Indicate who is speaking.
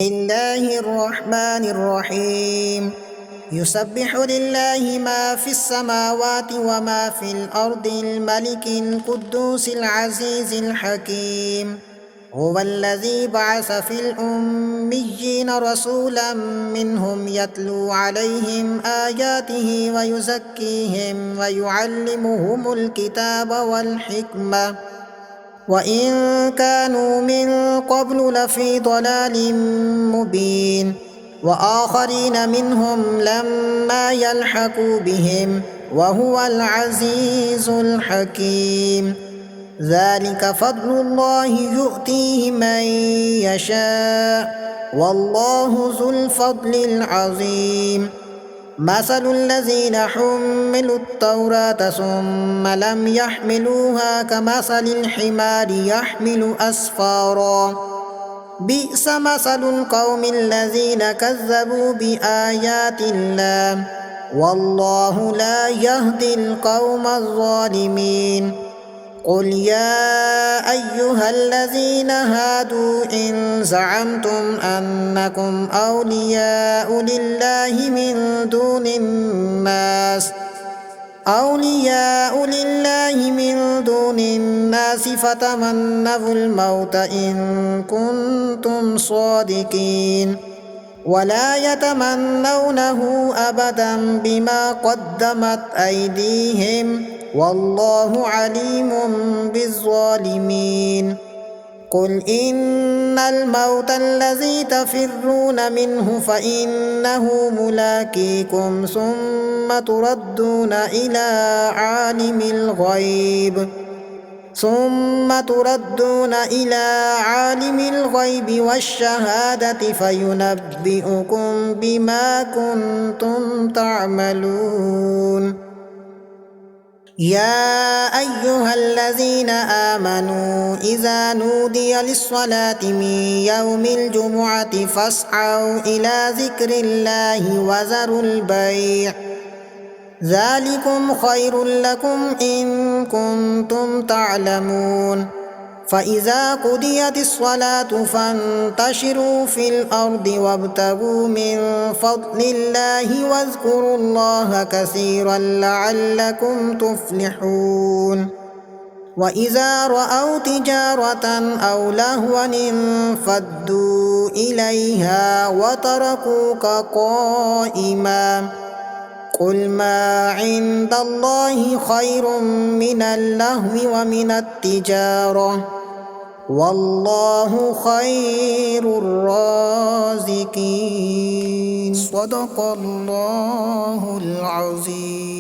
Speaker 1: الله الرحمن الرحيم يسبح لله ما في السماوات وما في الأرض الملك القدوس العزيز الحكيم هو الذي بعث في الأميين رسولا منهم يتلو عليهم آياته ويزكيهم ويعلمهم الكتاب والحكمة وإن كانوا من قبل لفي ضلال مبين وآخرين منهم لما يلحقوا بهم وهو العزيز الحكيم ذلك فضل الله يؤتيه من يشاء والله ذو الفضل العظيم مثل الذين حملوا التوراة ثم لم يحملوها كمثل الحمار يحمل أسفارا بئس مثل القوم الذين كذبوا بآيات الله والله لا يهدي القوم الظالمين قل يا أيها الذين هادوا إن زعمتم أنكم أولياء لله من دون الناس فتمنوا الموت إن كنتم صادقين ولا يتمنونه أبدا بما قدمت أيديهم والله عليم بالظالمين قل إن الموت الذي تفرون منه فإنه ملاقيكم ثم تردون إلى عالم الغيب والشهادة فينبئكم بما كنتم تعملون يا أيها الذين آمنوا إذا نودي للصلاة من يوم الجمعة فاسعوا إلى ذكر الله وذروا البيع ذلكم خير لكم إن كنتم تعلمون فإذا قضيت الصلاة فانتشروا في الأرض وابتغوا من فضل الله واذكروا الله كثيرا لعلكم تفلحون وإذا رأوا تجارة أو لهوا انفضوا إليها وتركوك قائما قل ما عند الله خير من اللهو ومن التجارة والله خير الرازقين صدق الله العظيم.